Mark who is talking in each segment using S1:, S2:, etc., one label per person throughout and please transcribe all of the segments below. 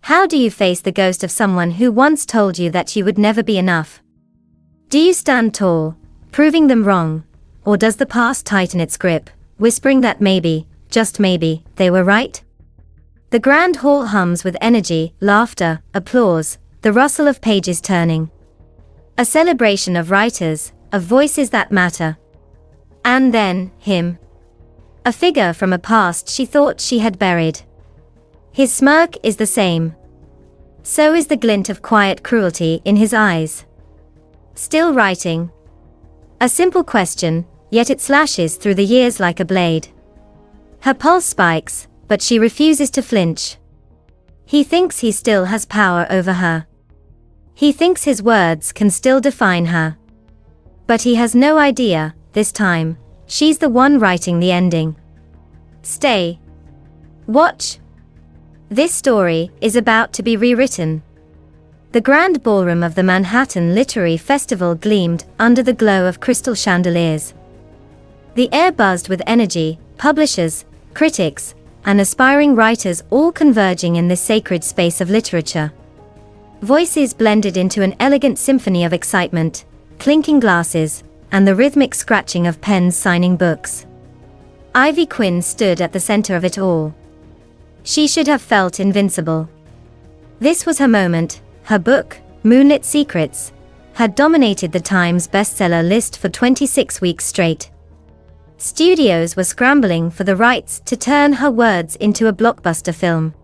S1: How do you face the ghost of someone who once told you that you would never be enough? Do you stand tall, proving them wrong, or does the past tighten its grip, whispering that maybe, just maybe, they were right? The grand hall hums with energy, laughter, applause, the rustle of pages turning. A celebration of writers, of voices that matter. And then, him. A figure from a past she thought she had buried. His smirk is the same. So is the glint of quiet cruelty in his eyes. Still writing. A simple question, yet it slashes through the years like a blade. Her pulse spikes, but she refuses to flinch. He thinks he still has power over her. He thinks his words can still define her. But he has no idea, this time, she's the one writing the ending. Stay. Watch. This story is about to be rewritten. The grand ballroom of the Manhattan Literary Festival gleamed under the glow of crystal chandeliers. The air buzzed with energy, publishers, critics, and aspiring writers all converging in this sacred space of literature. Voices blended into an elegant symphony of excitement, clinking glasses, and the rhythmic scratching of pens signing books. Ivy Quinn stood at the center of it all. She should have felt invincible. This was her moment. Her book, Moonlit Secrets, had dominated the Times bestseller list for 26 weeks straight. Studios were scrambling for the rights to turn her words into a blockbuster film.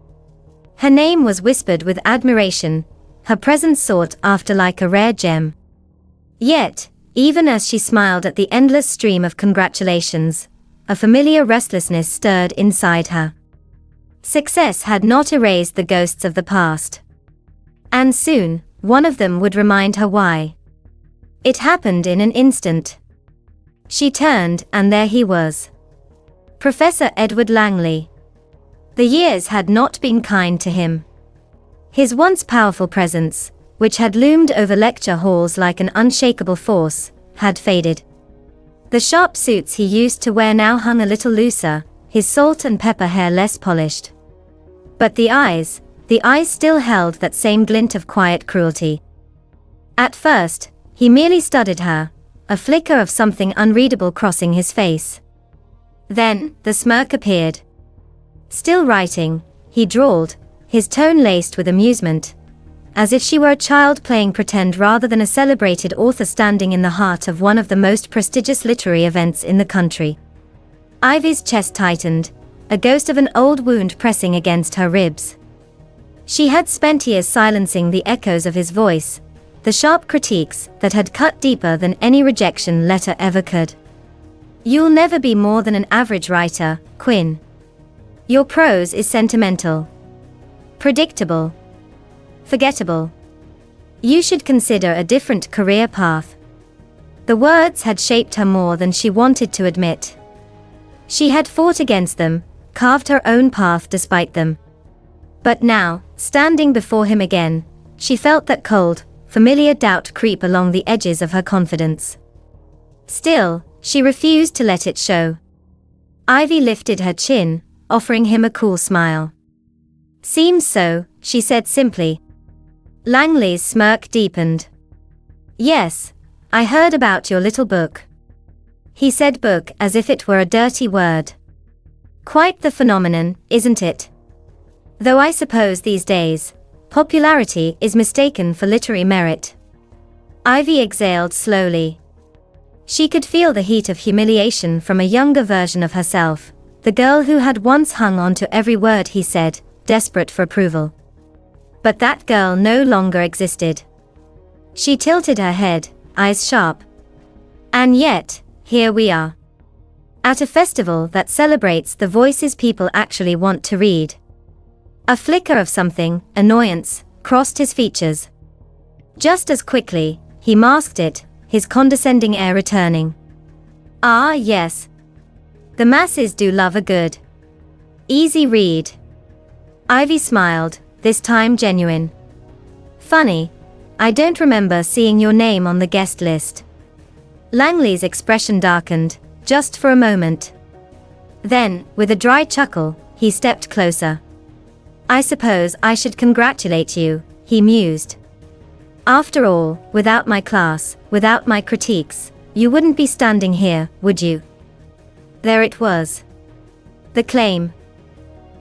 S1: Her name was whispered with admiration, her presence sought after like a rare gem. Yet, even as she smiled at the endless stream of congratulations, a familiar restlessness stirred inside her. Success had not erased the ghosts of the past. And soon, one of them would remind her why. It happened in an instant. She turned, and there he was. Professor Edward Langley. The years had not been kind to him. His once powerful presence, which had loomed over lecture halls like an unshakable force, had faded. The sharp suits he used to wear now hung a little looser, his salt and pepper hair less polished. But the eyes still held that same glint of quiet cruelty. At first, he merely studied her, a flicker of something unreadable crossing his face. Then, the smirk appeared. Still writing, he drawled, his tone laced with amusement, as if she were a child playing pretend rather than a celebrated author standing in the heart of one of the most prestigious literary events in the country. Ivy's chest tightened, a ghost of an old wound pressing against her ribs. She had spent years silencing the echoes of his voice, the sharp critiques that had cut deeper than any rejection letter ever could. You'll never be more than an average writer, Quinn. Your prose is sentimental, predictable, forgettable. You should consider a different career path. The words had shaped her more than she wanted to admit. She had fought against them, carved her own path despite them. But now, standing before him again, she felt that cold, familiar doubt creep along the edges of her confidence. Still, she refused to let it show. Ivy lifted her chin, offering him a cool smile. Seems so, she said simply. Langley's smirk deepened. Yes, I heard about your little book. He said book as if it were a dirty word. Quite the phenomenon, isn't it? Though I suppose these days, popularity is mistaken for literary merit. Ivy exhaled slowly. She could feel the heat of humiliation from a younger version of herself, the girl who had once hung on to every word he said, desperate for approval. But that girl no longer existed. She tilted her head, eyes sharp. And yet, here we are. At a festival that celebrates the voices people actually want to read. A flicker of something, annoyance, crossed his features. Just as quickly, he masked it, his condescending air returning. Ah, yes. The masses do love a good, easy read. Ivy smiled, this time genuine. Funny, I don't remember seeing your name on the guest list. Langley's expression darkened, just for a moment. Then, with a dry chuckle, he stepped closer. I suppose I should congratulate you, he mused. After all, without my class, without my critiques, you wouldn't be standing here, would you? There it was. The claim.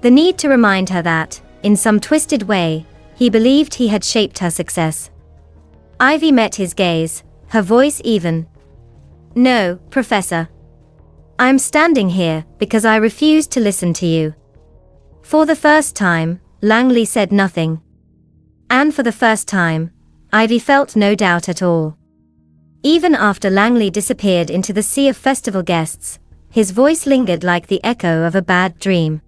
S1: The need to remind her that, in some twisted way, he believed he had shaped her success. Ivy met his gaze, her voice even. No, Professor. I'm standing here because I refuse to listen to you. For the first time, Langley said nothing. And for the first time, Ivy felt no doubt at all. Even after Langley disappeared into the sea of festival guests, his voice lingered like the echo of a bad dream.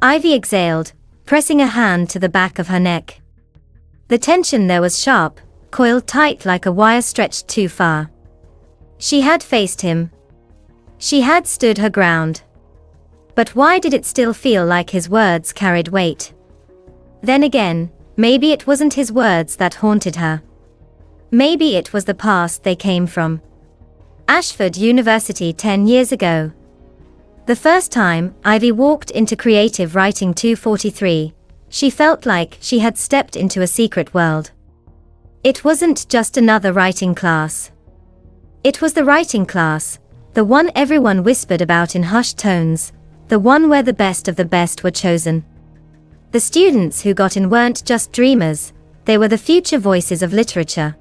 S1: Ivy exhaled, pressing a hand to the back of her neck. The tension there was sharp, coiled tight like a wire stretched too far. She had faced him. She had stood her ground. But why did it still feel like his words carried weight? Then again, maybe it wasn't his words that haunted her. Maybe it was the past they came from. Ashford University 10 years ago. The first time Ivy walked into Creative Writing 243, she felt like she had stepped into a secret world. It wasn't just another writing class. It was the writing class, the one everyone whispered about in hushed tones, the one where the best of the best were chosen. The students who got in weren't just dreamers, they were the future voices of literature.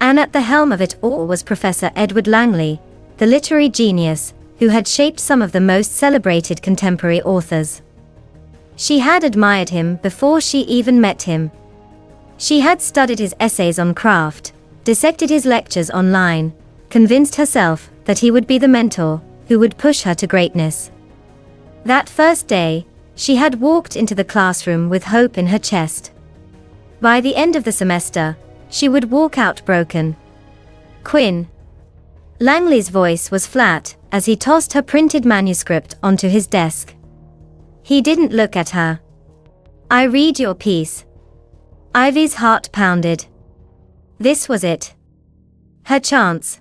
S1: And at the helm of it all was Professor Edward Langley, the literary genius, who had shaped some of the most celebrated contemporary authors. She had admired him before she even met him. She had studied his essays on craft, dissected his lectures online, convinced herself that he would be the mentor who would push her to greatness. That first day, she had walked into the classroom with hope in her chest. By the end of the semester, she would walk out broken. Quinn. Langley's voice was flat as he tossed her printed manuscript onto his desk. He didn't look at her. I read your piece. Ivy's heart pounded. This was it. Her chance.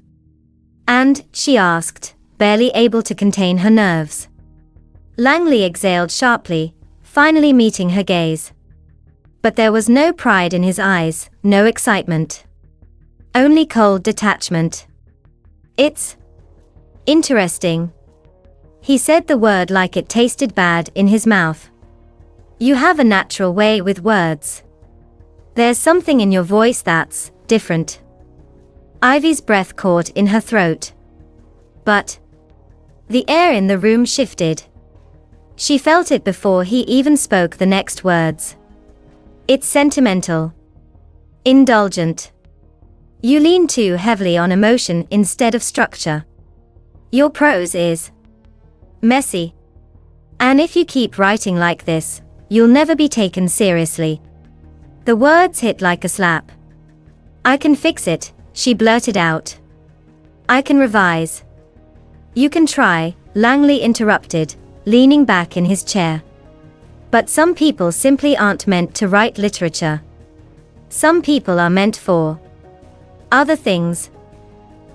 S1: And, she asked, barely able to contain her nerves. Langley exhaled sharply, finally meeting her gaze. But there was no pride in his eyes, no excitement. Only cold detachment. It's interesting. He said the word like it tasted bad in his mouth. You have a natural way with words. There's something in your voice that's different. Ivy's breath caught in her throat. But the air in the room shifted. She felt it before he even spoke the next words. It's sentimental. Indulgent. You lean too heavily on emotion instead of structure. Your prose is messy. And if you keep writing like this, you'll never be taken seriously. The words hit like a slap. I can fix it, she blurted out. I can revise. You can try, Langley interrupted, leaning back in his chair. But some people simply aren't meant to write literature. Some people are meant for other things.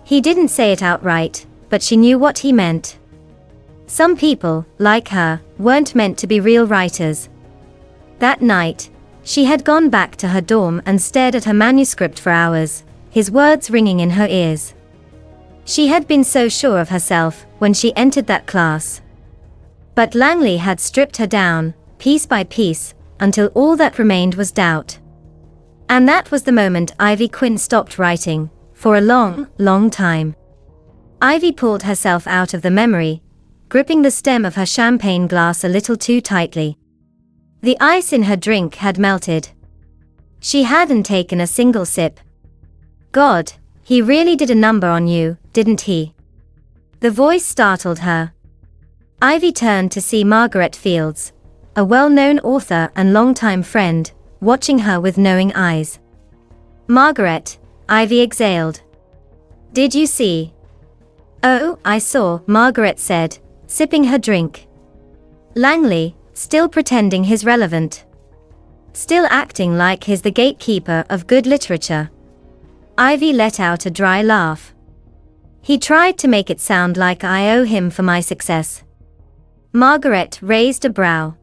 S1: He didn't say it outright, but she knew what he meant. Some people, like her, weren't meant to be real writers. That night, she had gone back to her dorm and stared at her manuscript for hours, his words ringing in her ears. She had been so sure of herself when she entered that class. But Langley had stripped her down, piece by piece, until all that remained was doubt. And that was the moment Ivy Quinn stopped writing, for a long, long time. Ivy pulled herself out of the memory, gripping the stem of her champagne glass a little too tightly. The ice in her drink had melted. She hadn't taken a single sip. God, he really did a number on you, didn't he? The voice startled her. Ivy turned to see Margaret Fields, a well-known author and longtime friend, watching her with knowing eyes. Margaret, Ivy exhaled. Did you see? Oh, I saw, Margaret said, sipping her drink. Langley, still pretending he's relevant. Still acting like he's the gatekeeper of good literature. Ivy let out a dry laugh. He tried to make it sound like I owe him for my success. Margaret raised a brow.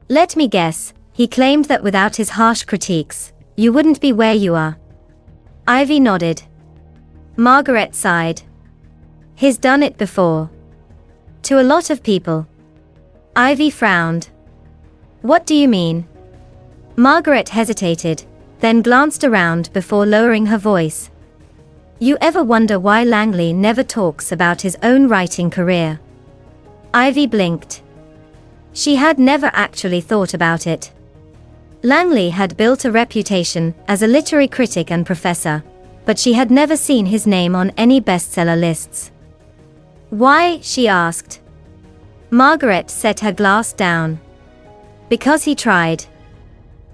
S1: Let me guess, he claimed that without his harsh critiques, you wouldn't be where you are. Ivy nodded. Margaret sighed. He's done it before. To a lot of people. Ivy frowned. What do you mean? Margaret hesitated, then glanced around before lowering her voice. You ever wonder why Langley never talks about his own writing career? Ivy blinked. She had never actually thought about it. Langley had built a reputation as a literary critic and professor, but she had never seen his name on any bestseller lists. Why? She asked. Margaret set her glass down. Because he tried.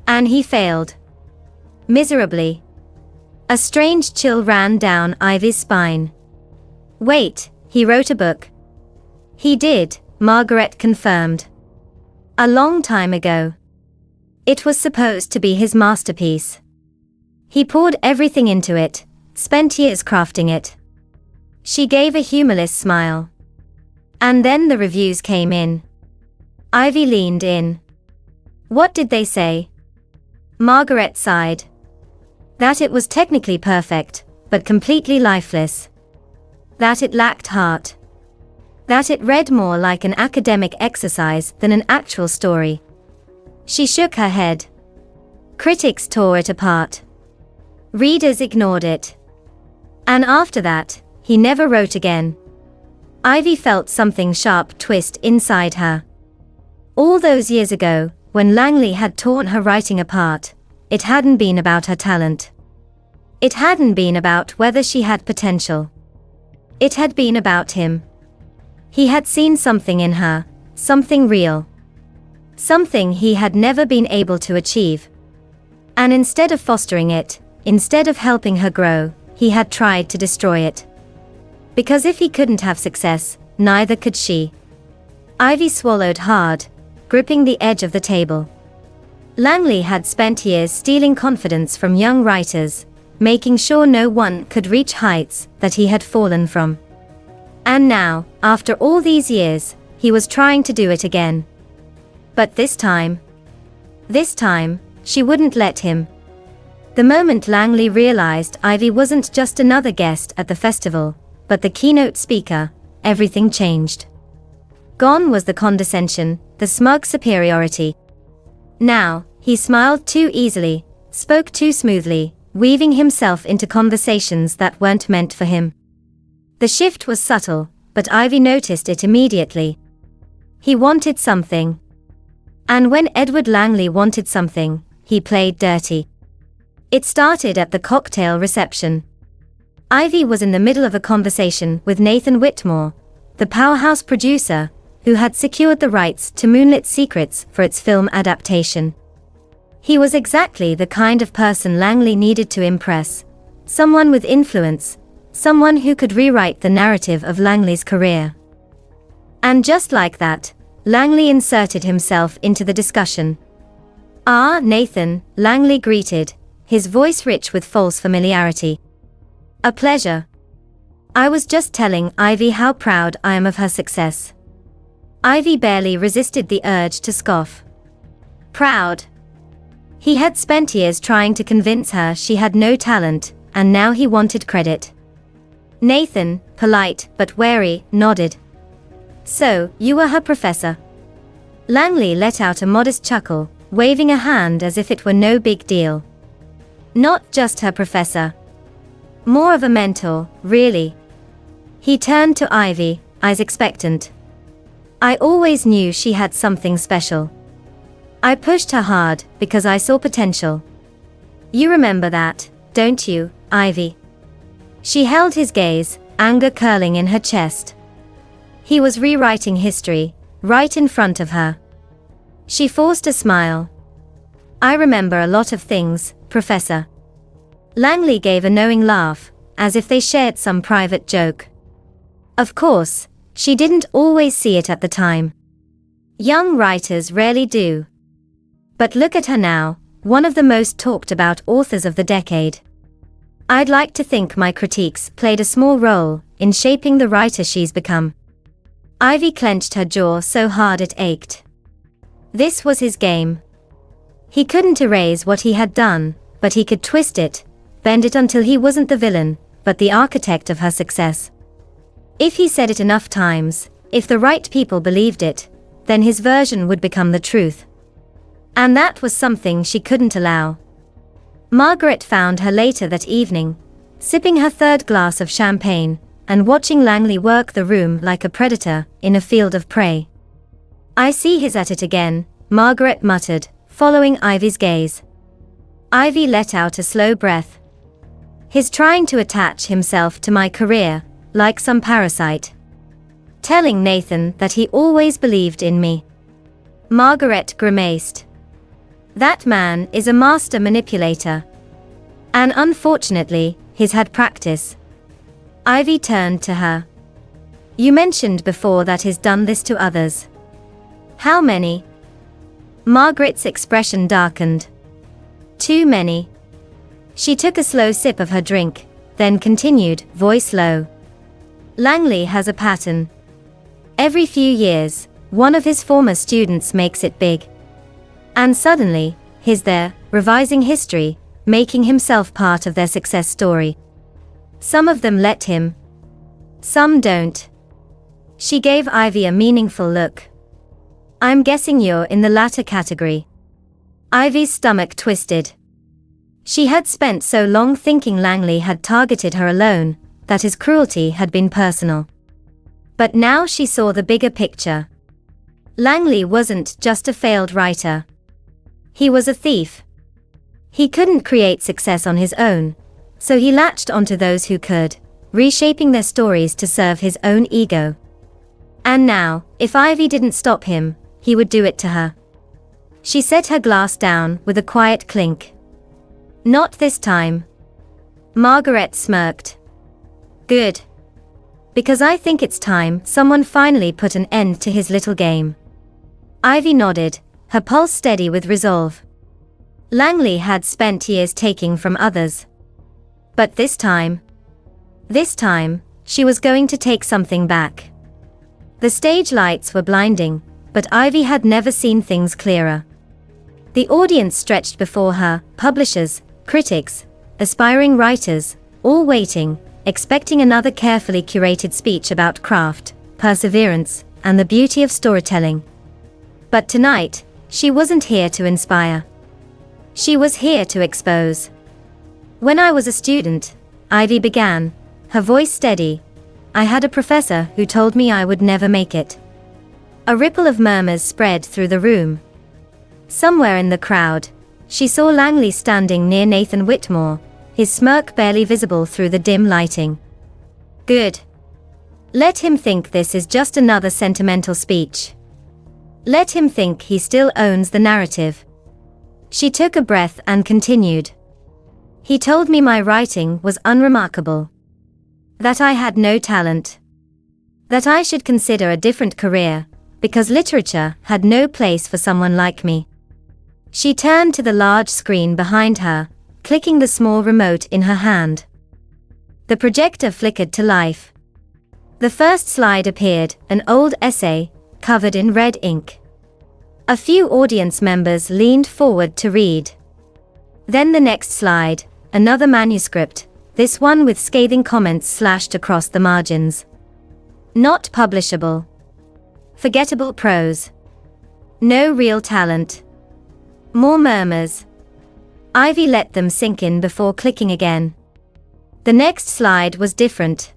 S1: And he failed. Miserably. A strange chill ran down Ivy's spine. Wait, he wrote a book. He did, Margaret confirmed. A long time ago. It was supposed to be his masterpiece. He poured everything into it, spent years crafting it. She gave a humorless smile. And then the reviews came in. Ivy leaned in. What did they say? Margaret sighed. That it was technically perfect, but completely lifeless. That it lacked heart. That it read more like an academic exercise than an actual story. She shook her head. Critics tore it apart. Readers ignored it. And after that, he never wrote again. Ivy felt something sharp twist inside her. All those years ago, when Langley had torn her writing apart, it hadn't been about her talent. It hadn't been about whether she had potential. It had been about him. He had seen something in her, something real. Something he had never been able to achieve. And instead of fostering it, instead of helping her grow, he had tried to destroy it. Because if he couldn't have success, neither could she. Ivy swallowed hard, gripping the edge of the table. Langley had spent years stealing confidence from young writers, making sure no one could reach heights that he had fallen from. And now, after all these years, he was trying to do it again. But this time, she wouldn't let him. The moment Langley realized Ivy wasn't just another guest at the festival, but the keynote speaker, everything changed. Gone was the condescension, the smug superiority. Now, he smiled too easily, spoke too smoothly, weaving himself into conversations that weren't meant for him. The shift was subtle, but Ivy noticed it immediately. He wanted something. And when Edward Langley wanted something, he played dirty. It started at the cocktail reception. Ivy was in the middle of a conversation with Nathan Whitmore, the powerhouse producer, who had secured the rights to Moonlit Secrets for its film adaptation. He was exactly the kind of person Langley needed to impress, someone with influence, someone who could rewrite the narrative of Langley's career. And just like that, Langley inserted himself into the discussion. "Ah, Nathan," Langley greeted, his voice rich with false familiarity. "A pleasure. I was just telling Ivy how proud I am of her success." Ivy barely resisted the urge to scoff. Proud? He had spent years trying to convince her she had no talent, and now he wanted credit. Nathan, polite but wary, nodded. "So, you were her professor?" Langley let out a modest chuckle, waving a hand as if it were no big deal. "Not just her professor. More of a mentor, really." He turned to Ivy, eyes expectant. "I always knew she had something special. I pushed her hard because I saw potential. You remember that, don't you, Ivy?" She held his gaze, anger curling in her chest. He was rewriting history, right in front of her. She forced a smile. "I remember a lot of things, Professor." Langley gave a knowing laugh, as if they shared some private joke. Of course, she didn't always see it at the time. Young writers rarely do. But look at her now, one of the most talked about authors of the decade. I'd like to think my critiques played a small role in shaping the writer she's become. Ivy clenched her jaw so hard it ached. This was his game. He couldn't erase what he had done, but he could twist it, bend it until he wasn't the villain, but the architect of her success. If he said it enough times, if the right people believed it, then his version would become the truth. And that was something she couldn't allow. Margaret found her later that evening, sipping her third glass of champagne, and watching Langley work the room like a predator in a field of prey. "I see he's at it again," Margaret muttered, following Ivy's gaze. Ivy let out a slow breath. "He's trying to attach himself to my career, like some parasite. Telling Nathan that he always believed in me." Margaret grimaced. "That man is a master manipulator. And unfortunately, he's had practice." Ivy turned to her. "You mentioned before that he's done this to others. How many?" Margaret's expression darkened. "Too many." She took a slow sip of her drink, then continued, voice low. "Langley has a pattern. Every few years, one of his former students makes it big. And suddenly, he's there, revising history, making himself part of their success story. Some of them let him. Some don't." She gave Ivy a meaningful look. "I'm guessing you're in the latter category." Ivy's stomach twisted. She had spent so long thinking Langley had targeted her alone, that his cruelty had been personal. But now she saw the bigger picture. Langley wasn't just a failed writer. He was a thief. He couldn't create success on his own, so he latched onto those who could, reshaping their stories to serve his own ego. And now, if Ivy didn't stop him, he would do it to her. She set her glass down with a quiet clink. "Not this time." Margaret smirked. "Good. Because I think it's time someone finally put an end to his little game." Ivy nodded, her pulse steady with resolve. Langley had spent years taking from others. But this time, she was going to take something back. The stage lights were blinding, but Ivy had never seen things clearer. The audience stretched before her, publishers, critics, aspiring writers, all waiting, expecting another carefully curated speech about craft, perseverance, and the beauty of storytelling. But tonight, she wasn't here to inspire. She was here to expose. "When I was a student," Ivy began, her voice steady, "I had a professor who told me I would never make it." A ripple of murmurs spread through the room. Somewhere in the crowd, she saw Langley standing near Nathan Whitmore, his smirk barely visible through the dim lighting. "Good. Let him think this is just another sentimental speech. Let him think he still owns the narrative." She took a breath and continued. "He told me my writing was unremarkable. That I had no talent. That I should consider a different career, because literature had no place for someone like me." She turned to the large screen behind her, clicking the small remote in her hand. The projector flickered to life. The first slide appeared, an old essay, covered in red ink. A few audience members leaned forward to read. Then the next slide, another manuscript, this one with scathing comments slashed across the margins. "Not publishable. Forgettable prose. No real talent." More murmurs. Ivy let them sink in before clicking again. The next slide was different.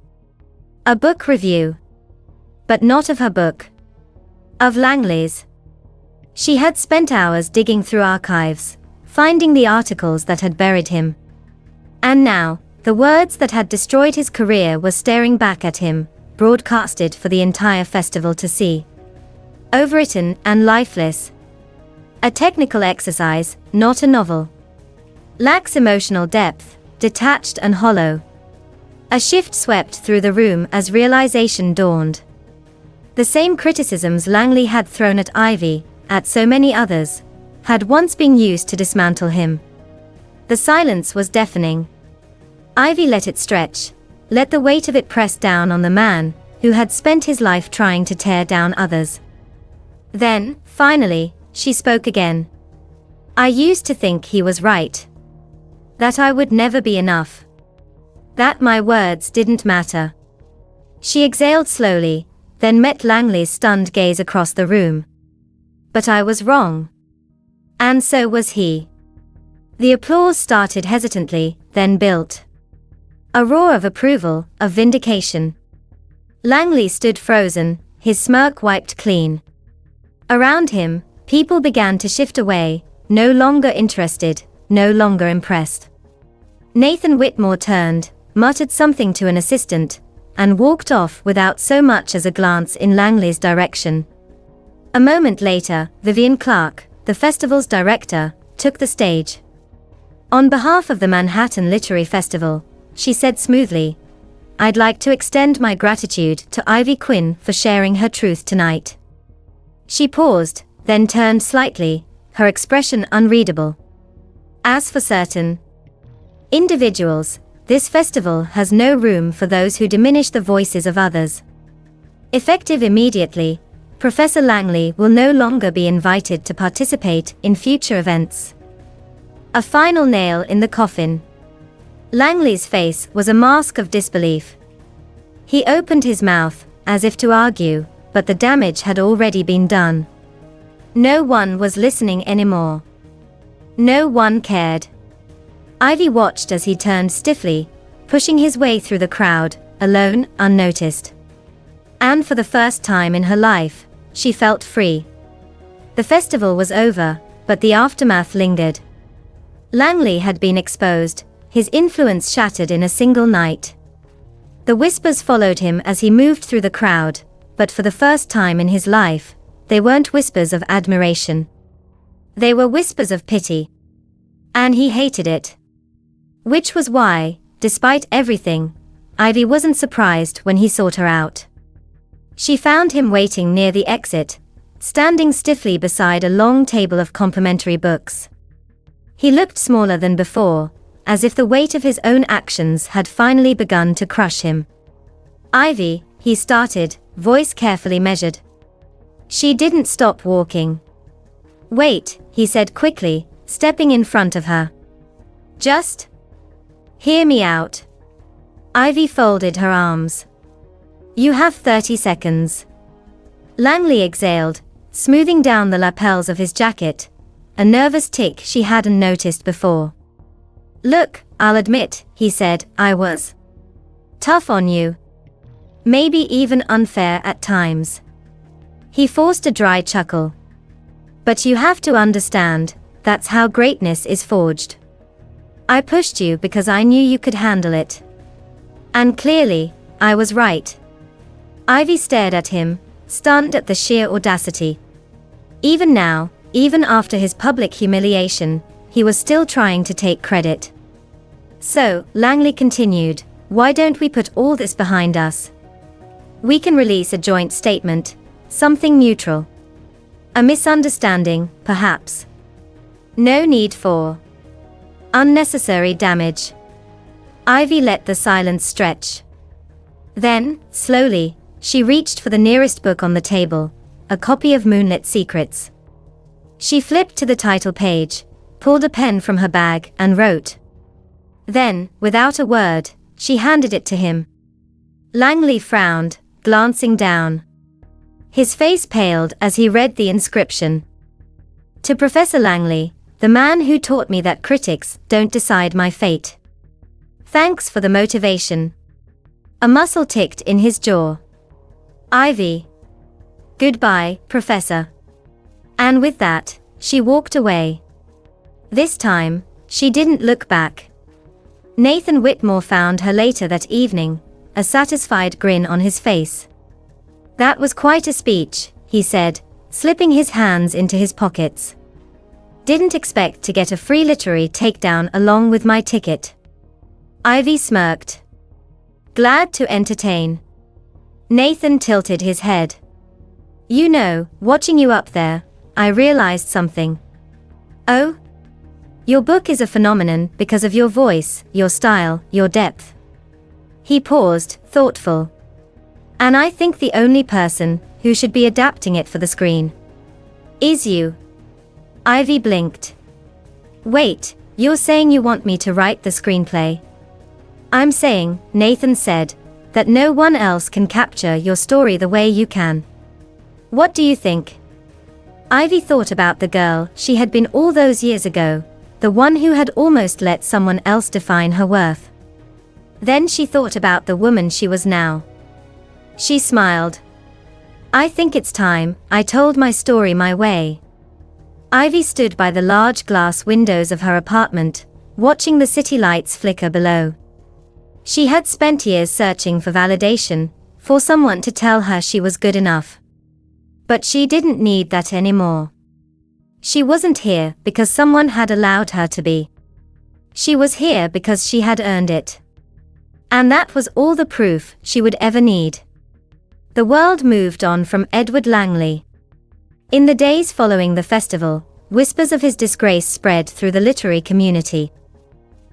S1: A book review. But not of her book. Of Langley's. She had spent hours digging through archives, finding the articles that had buried him. And now, the words that had destroyed his career were staring back at him, broadcasted for the entire festival to see. Overwritten and lifeless. A technical exercise, not a novel. Lacks emotional depth, detached and hollow. A shift swept through the room as realization dawned. The same criticisms Langley had thrown at Ivy, at so many others, had once been used to dismantle him. The silence was deafening. Ivy let it stretch, let the weight of it press down on the man who had spent his life trying to tear down others. Then, finally, she spoke again. I used to think he was right. That I would never be enough. That my words didn't matter. She exhaled slowly, then met Langley's stunned gaze across the room. But I was wrong. And so was he. The applause started hesitantly, then built. A roar of approval, of vindication. Langley stood frozen, his smirk wiped clean. Around him, people began to shift away, no longer interested, no longer impressed. Nathan Whitmore turned, muttered something to an assistant, and walked off without so much as a glance in Langley's direction. A moment later, Vivian Clark, the festival's director, took the stage. On behalf of the Manhattan Literary Festival, she said smoothly, I'd like to extend my gratitude to Ivy Quinn for sharing her truth tonight. She paused, then turned slightly, her expression unreadable. As for certain individuals, this festival has no room for those who diminish the voices of others. Effective immediately, Professor Langley will no longer be invited to participate in future events. A final nail in the coffin. Langley's face was a mask of disbelief. He opened his mouth, as if to argue, but the damage had already been done. No one was listening anymore. No one cared. Ivy watched as he turned stiffly, pushing his way through the crowd, alone, unnoticed. And for the first time in her life, she felt free. The festival was over, but the aftermath lingered. Langley had been exposed, his influence shattered in a single night. The whispers followed him as he moved through the crowd, but for the first time in his life, they weren't whispers of admiration. They were whispers of pity. And he hated it. Which was why, despite everything, Ivy wasn't surprised when he sought her out. She found him waiting near the exit, standing stiffly beside a long table of complimentary books. He looked smaller than before, as if the weight of his own actions had finally begun to crush him. Ivy, he started, voice carefully measured. She didn't stop walking. Wait, he said quickly, stepping in front of her. Just hear me out. Ivy folded her arms. You have 30 seconds. Langley exhaled, smoothing down the lapels of his jacket, a nervous tick she hadn't noticed before. Look, I'll admit, he said, I was tough on you. Maybe even unfair at times. He forced a dry chuckle. But you have to understand, that's how greatness is forged. I pushed you because I knew you could handle it. And clearly, I was right. Ivy stared at him, stunned at the sheer audacity. Even now, even after his public humiliation, he was still trying to take credit. So, Langley continued, why don't we put all this behind us? We can release a joint statement, something neutral. A misunderstanding, perhaps. No need for unnecessary damage. Ivy let the silence stretch. Then, slowly, she reached for the nearest book on the table, a copy of Moonlit Secrets. She flipped to the title page, pulled a pen from her bag, and wrote. Then, without a word, she handed it to him. Langley frowned, glancing down. His face paled as he read the inscription. To Professor Langley, the man who taught me that critics don't decide my fate. Thanks for the motivation. A muscle ticked in his jaw. Ivy. Goodbye, Professor. And with that, she walked away. This time, she didn't look back. Nathan Whitmore found her later that evening, a satisfied grin on his face. That was quite a speech, he said, slipping his hands into his pockets. Didn't expect to get a free literary takedown along with my ticket. Ivy smirked. Glad to entertain. Nathan tilted his head. You know, watching you up there, I realized something. Oh? Your book is a phenomenon because of your voice, your style, your depth. He paused, thoughtful. And I think the only person who should be adapting it for the screen is you. Ivy blinked. Wait, you're saying you want me to write the screenplay? I'm saying, Nathan said, that no one else can capture your story the way you can. What do you think? Ivy thought about the girl she had been all those years ago, the one who had almost let someone else define her worth. Then she thought about the woman she was now. She smiled. I think it's time I told my story my way. Ivy stood by the large glass windows of her apartment, watching the city lights flicker below. She had spent years searching for validation, for someone to tell her she was good enough. But she didn't need that anymore. She wasn't here because someone had allowed her to be. She was here because she had earned it. And that was all the proof she would ever need. The world moved on from Edward Langley. In the days following the festival, whispers of his disgrace spread through the literary community.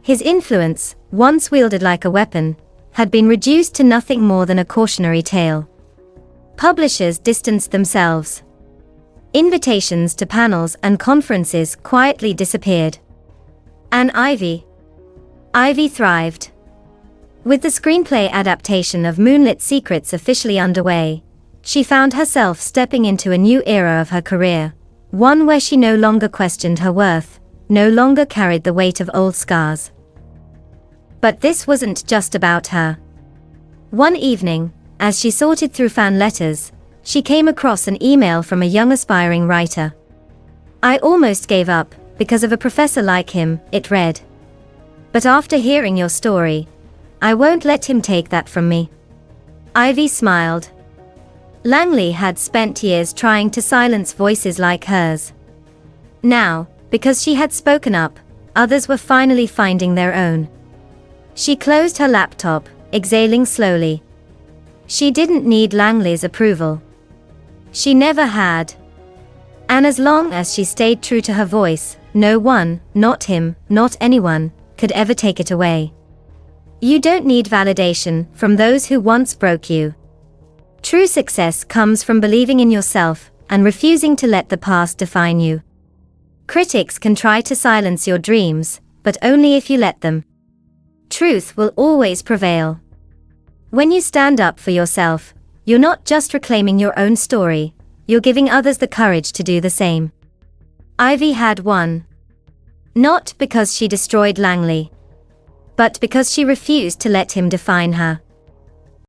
S1: His influence, once wielded like a weapon, had been reduced to nothing more than a cautionary tale. Publishers distanced themselves. Invitations to panels and conferences quietly disappeared. And Ivy thrived. With the screenplay adaptation of Moonlit Secrets officially underway, she found herself stepping into a new era of her career, one where she no longer questioned her worth, no longer carried the weight of old scars. But this wasn't just about her. One evening, as she sorted through fan letters, she came across an email from a young aspiring writer. I almost gave up, because of a professor like him, it read. But after hearing your story, I won't let him take that from me. Ivy smiled. Langley had spent years trying to silence voices like hers. Now, because she had spoken up, others were finally finding their own. She closed her laptop, exhaling slowly. She didn't need Langley's approval. She never had. And as long as she stayed true to her voice, no one, not him, not anyone, could ever take it away. You don't need validation from those who once broke you. True success comes from believing in yourself and refusing to let the past define you. Critics can try to silence your dreams, but only if you let them. Truth will always prevail. When you stand up for yourself, you're not just reclaiming your own story, you're giving others the courage to do the same. Ivy had won. Not because she destroyed Langley, but because she refused to let him define her.